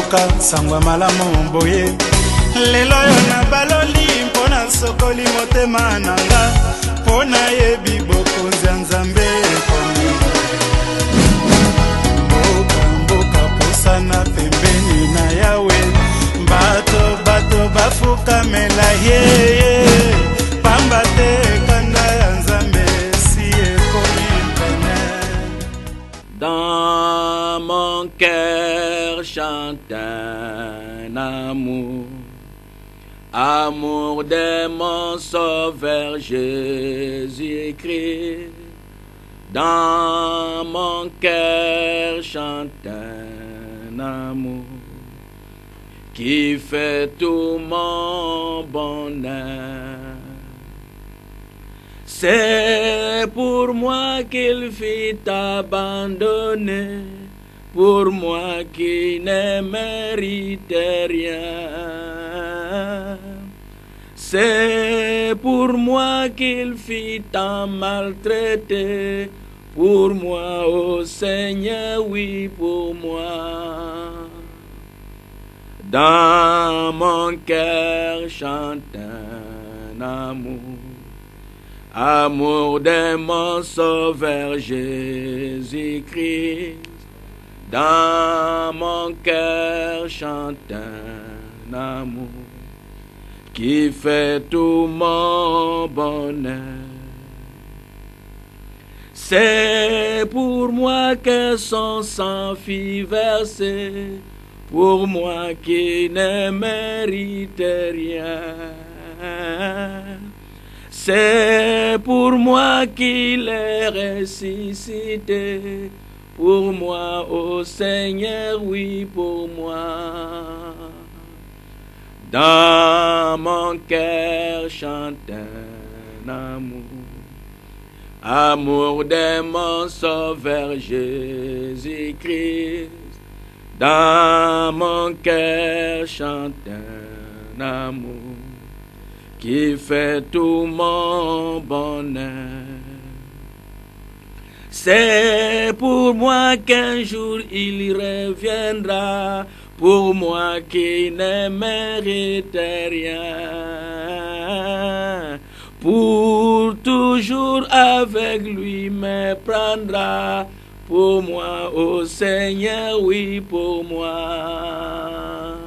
mboka sangwa malamu boye lelo yo na baloli mpona sokoli motema nanga mpona yebi bokonzi ya Nzambe ekomi mboka pusana pembeni na yawe bato bafukamela ye pamba te kanda ya Nzambe si ekomi pene. Dans mon cœur chante un amour, amour de mon sauveur Jésus-Christ. Dans mon cœur chante un amour qui fait tout mon bonheur. C'est pour moi qu'il fit abandonner, pour moi qui ne mérite rien. C'est pour moi qu'il fit tant maltraiter, pour moi, ô Seigneur, oui, pour moi. Dans mon cœur chante un amour, amour de mon sauveur Jésus-Christ. Dans mon cœur chante un amour qui fait tout mon bonheur. C'est pour moi que son sang fit verser, pour moi qui ne mérite rien. C'est pour moi qu'il est ressuscité, pour moi, ô Seigneur, oui, pour moi. Dans mon cœur chante un amour, amour de mon sauveur Jésus-Christ. Dans mon cœur chante un amour qui fait tout mon bonheur. C'est pour moi qu'un jour il reviendra, pour moi qui ne mérite rien. Pour toujours avec lui me prendra, pour moi, ô Seigneur, oui, pour moi.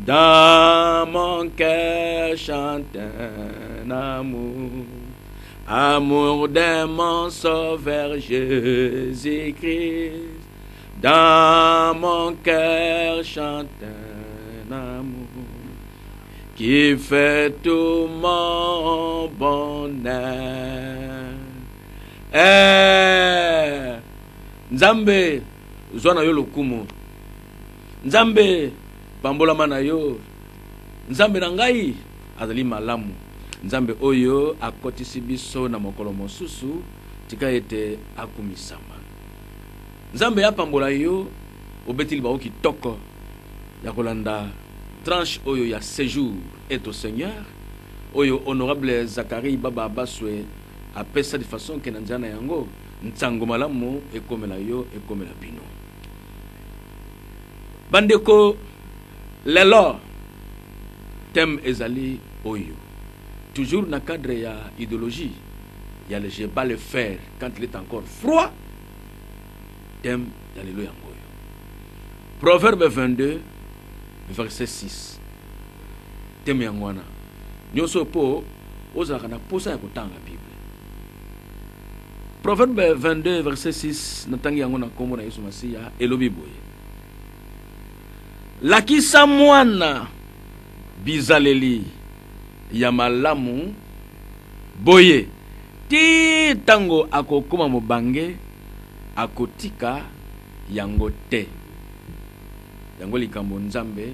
Dans mon cœur chante un amour, amour de mon sauveur Jésus-Christ. Dans mon cœur chante un amour qui fait tout mon bonheur. Nzambe zwana yo lokumu, Nzambe bambola mana yo, Nzambe na ngai azali malamu, Nzambe oyo akotisi biso na mokolo mosusu tika ete akumisama. Nzambe apambola yo obetili bao kitoko ya kolanda tranche oyo ya séjour est au Seigneur, oyo honorable Zacharie Baba Baswe apesa de façon que nanzana yango ntango malamu ekomela yo ekomela bino. Bandeko lelo thème ezali oyo toujours na cadre ya idéologie, il y a le je bats le fer quand il est encore froid. Thème ya lelo yango yo. Proverbe 22 verset 6. Thème yango wana nyonso po ozaka na posa ya kotanga Bible. Proverbe 22 verset 6 natangi yango na kombo na Yesu Masiya elobi boye. Lakisa mwana bizaleli ya malamu boye ti tango akokoma mobange akotika yango te. Yango likambo Nzambe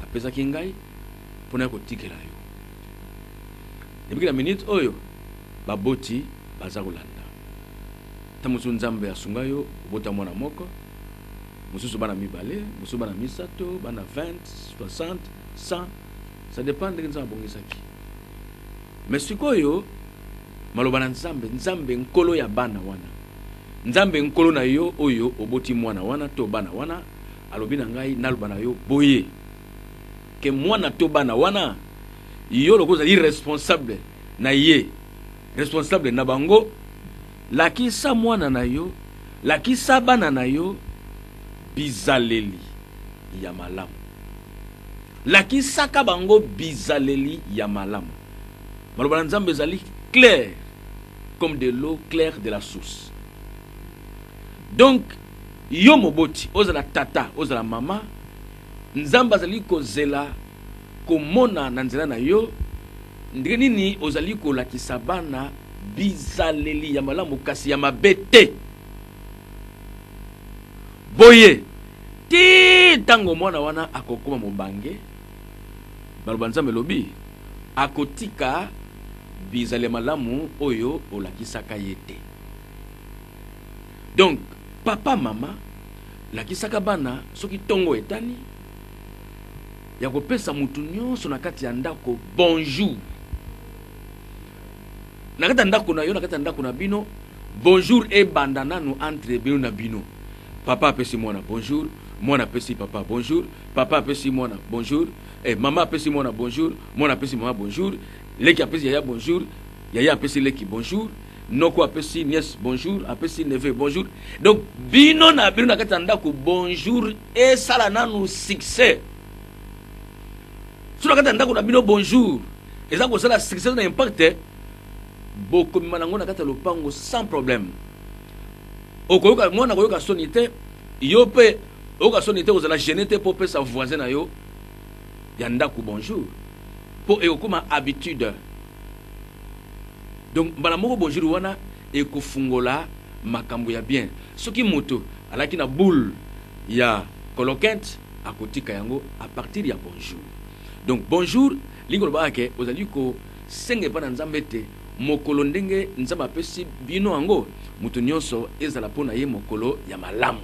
apesa kingai pona kotikela yo. Depuis la minute oyo baboti baza kolanda. Tamusu Nzambe asunga yo obota mwana moko, mususu bana mibale, mususu bana misato, bana 20, 60, 100, ça dépend de Nzambe bongisaki. Mais sikoyo maloba na Nzambe, Nzambe nkolo ya bana wana. Nzambe nkolo na yo oyo oboti mwana wana to bana wana alobi na ngai naloba na yo boye ke mwana to bana wana yo loko ozali responsable na ye, responsable na bango, lakisa mwana na yo, lakisa bana na yo bizaleli ya malamu, lakisaka bango bizaleli ya malamu. Maloba na Nzambe ezali clair comme de l'eau claire de la source. Donc yo moboti ozala tata ozala mama, Nzambe azali kozela komona na nzela na yo ndenge nini ozali kolakisa bana bizaleli ya malamu kasi ya mabe te. Boye ti ntango mwana wana akokoma mobange, baloba Nzambe lobi akotika bizaleli malamu oyo olakisaka ye te. Donc papa mama lakisaka bana soki tongo etani ya kopesa mutu nyonso na kati ya ndako bonjour, na kati ya ndako na yo, na kati ya ndako na bino bonjour ebanda nanu entre bino na bino. Papa apesi mwana bonjour, mwana apesi papa bonjour, papa apesi mwana bonjour, mama apesi mwana bonjour, mwana apesi mama bonjour, leki apesi yaya bonjour, yaya apesi leki bonjour, noko apesi nièce bonjour, apesi neveu bonjour. Donc bino na bino na kati ya ndako bonjour esala nanu succès. Sur la kati ya ndako na bino bonjour eza kosala succès na impact bokomima nango na kati ya lopango sans problème. Okoyoka mwana koyoka soni te, yo pe oyoka soni te ozala gêné te po pesa voisin na yo ya ndako bonjour po ekokoma habitude. Donc mbala moko bonjour wana ekofungola makambo ya bien. Soki moto alaki na boule ya colloquette akotika yango à partir ya bonjour. Donc bonjour lingo loba ke ozali ko senge pa na Nzambe te mokolo ndenge Nzambe apesi bino yango mutu nyonso ezala pona ye mokolo ya malamu.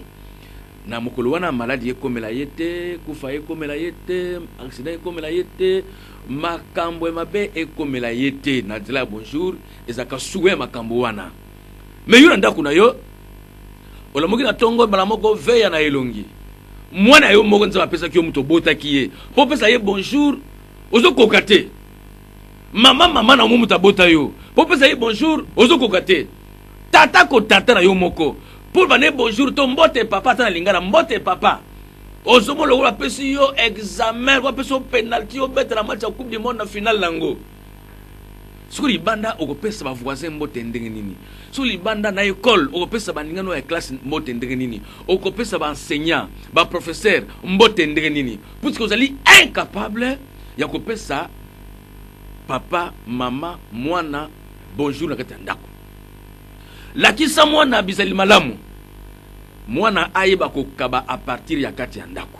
Na mokolo wana maladi ekomela yete, kufa ekomela yete, accident ekomela yete, makambo mabe ekomela yete na dila bonjour ezaka suwe makambo wana. Me yuna ndako na yo olamoki na tongo bala moko veya na elongi. Mwana yo moko Nzambe apesa ki yo mutu botaki ye. Po pesa ye bonjour ozo kokate. Mama na mutu abota yo. Po pesa ye bonjour ozo kokate. Tata ko tata na yo moko. Pour venir bonjour to mbote papa ta lingana mbote papa. Ozomo lo apesi yo examen, wa peso penalty yo beta na match ya coupe du monde na finale nango. Siko libanda okopesa ba voisin mbote ndenge nini. Siko libanda na école okopesa ba ningano ya classe mbote ndenge nini. Okopesa ba enseignant, ba professeur mbote ndenge nini. Puisque vous allez incapable ya kopesa papa, mama, mwana bonjour na kati ndako. Lakisa mwana bizali malamu. Mwana ayeba kokaba a partir ya kati ya ndako.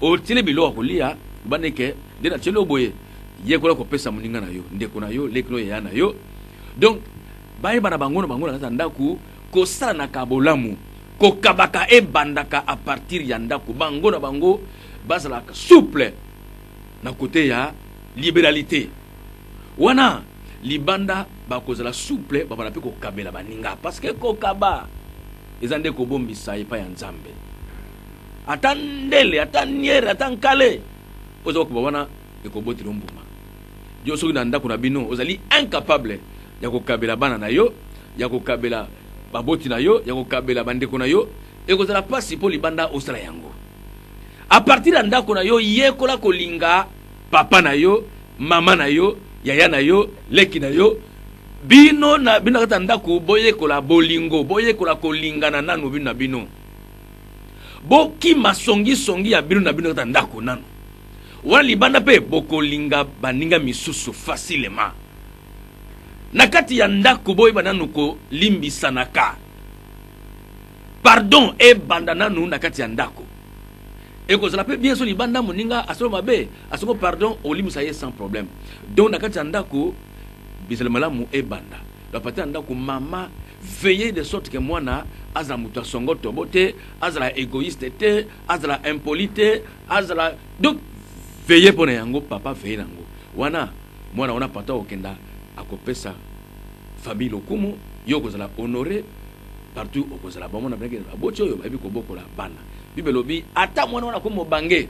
Otile bilo kolia baneke ndena chelo boye yekola kopesa muninga na yo ndeko na yo lekno ya na yo. Donc bayeba na bangono na kati ya ndako ko sala na kabolamu ko kabaka e bandaka a partir ya ndako bango na bango bazala souple na côté ya libéralité. Wana libanda bakozala souple babana pe ko kabela baninga parce que ko kaba ezande ko bombisa ipa ya Nzambe. Atandele, ataniere, atankale. Ozo ko wana ekobotira mbuma. Dio soki na ndako na bino ozali incapable ya ko kabela bana na yo, ya ko kabela baboti na yo, ya ko kabela bandeko na yo, ekozala pasi po libanda osala yango. A partir ya ndako na yo yekola kolinga papa na yo, mama na yo, yaya na yo, leki na yo. Bino na bino kata ndako boye kola bolingo, boye kola kolingana nanu bino na bino. Boki masongi songi ya bino na bino kata ndako nanu. Wana libanda pe bokolinga baninga misusu facilement. Nakati ya ndako boye bananu ko limbisa naka. Pardon e banda nanu nakati ya ndako. Et que cela peut bien sûr libanda moninga asolo mabe, asolo pardon o limbisa ye sans problème. Donc nakati ya ndako bizele malamu e banda. La pati ya ndako mama veiller de sorte que mwana azala mutu songo tobote, azala égoïste te, azala impolite, azala donc veiller pona yango papa veiller nango. Wana mwana ona pata okenda akopesa famille lokumu yo kozala honoré partout okozala ba mwana bengena abocho yo babi kobokola bana. Bible lobi ata mwana wana ko mobange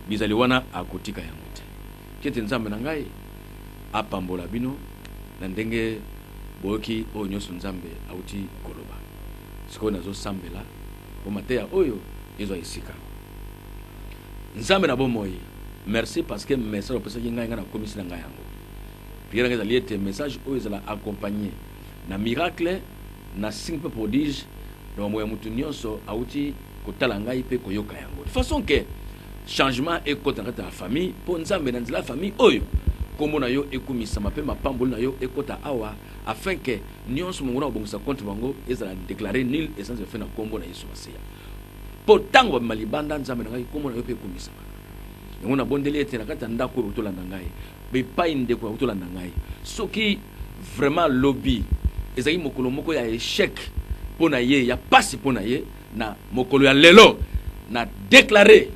bizali wana akotika yango te. Kete nzambe na ngai apambola bino na ndenge boki o nyoso nzambe auti koloba. Siko nazo sambela o mateya oyo ezo isika. Nzambe na bomoi. Merci parce que message au passage ngai na komisi na ngai yango. Prière ngai zali ete message oyo ezala accompagné na miracle na signe prodige na moya mutu nyonso auti kotala ngai pe koyoka yango. De façon que changement ekota na ta famille po nzambe na nzela famille oyo kombo na yo ekumisa mape mapamboli na yo ekota awa afin que nyonso mongona obongisa compte bango ezala déclarer nul essence fait na kombo na Yesu Masiya. Po tango malibanda nzambe na ngai kombo na yo pe ekumisa. Yango na bondeli ete na kata ndako otolanda ngai be pai ndeko otolanda ngai soki vraiment lobby ezali mokolo moko ya échec pona ye ya pasi pona ye na mokolo ya lelo na déclarer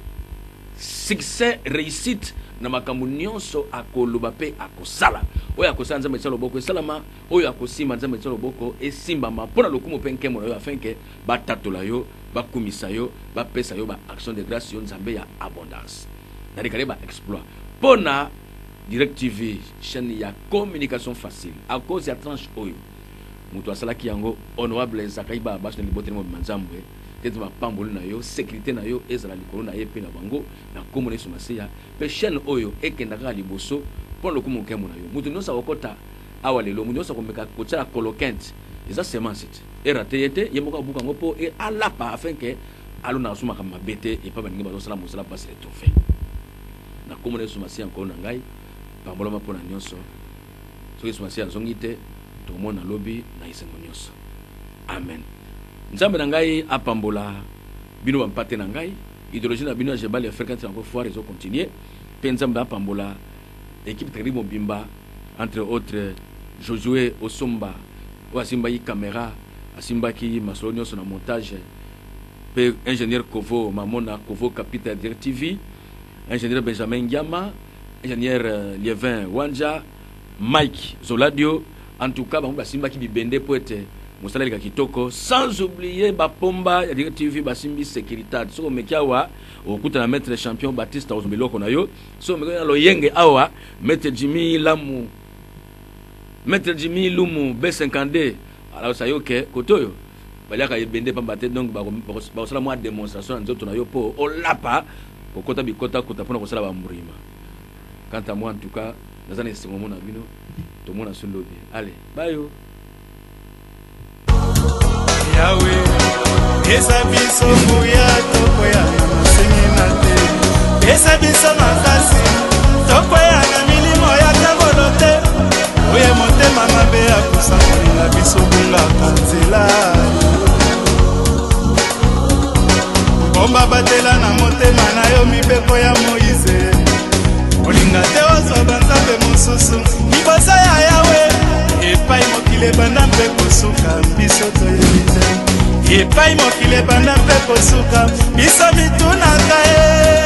succès réussite na makambo nyonso akoloba pe akosala oyo akosala nzambe tsalo boko esalama oyo akosima nzambe tsalo boko esimbama pona lokumu pe nkemo na yo afin que batatola yo bakumisa yo bapesa yo ba action de grâce yo nzambe ya abondance na déclarer ba exploit pona Direct TV chaîne ya communication facile à cause ya tranche oyo mutu asalaki yango honorable Zakaiba baso na liboteli mo manzambwe tete ba pamboli na yo sécurité na yo ezala likolo na ye pe na bango na komo na Yesu Masiya pe chaîne oyo ekendaka liboso pona lokumu nkemo na yo mutu nosa okota awa lelo mutu nosa komeka kotala colloquent eza semence et raté yete yemoka buka ngopo et ala pa afin que alo na suma kama bete et pas baningi bazo sala mosala passe les trophées na komo na Yesu Masiya encore na ngai pambola mapona nyonso so Yesu Masiya zongi te to mona lobi na isengo nyonso amen. Nzambe na ngai apambola bino bampate na ngai idéologie na bino ya jebali fréquente encore foire ezo continuer pe nzambe apambola équipe très mobimba entre autres Josué Osomba o asimba yi caméra asimba ki masolo nyonso na montage pe ingénieur Kovo Mamona Kovo capitaine Direct TV ingénieur Benjamin Ndiama ingénieur Lievin Wanja Mike Zoladio en tout cas bango basimba ki bibende poete musala lika kitoko sans oublier bapomba ya Direct TV basimbi sécurité so mekiawa okuta na maître champion Baptiste Ozumeloko na yo so mekona loyenge awa maître Jimmy Lamu maître Jimmy Lumu B52 alors ça yo ke kotoyo baliaka bibende pambate donc ba sala moi démonstration nzoto na yo po olapa kokota bikota kota pona kosala ba murima. Quant à moi en tout cas nazana singo mona bino to mona sundobi allez bye yo Yahweh esa biso muya toko ya singina te esa biso makasi toko ya na milimo ya tabolote oye motema mabe ya kusakolila biso bunga kanzela bomba batela na motema na yo mibeko ya Moïse olinga te ozwa banzambe mosusu liboso ya Yawe epai mokili ebanda mpe kosuka biso toyebi te epai mokili ebanda mpe kosuka biso mitunaka ye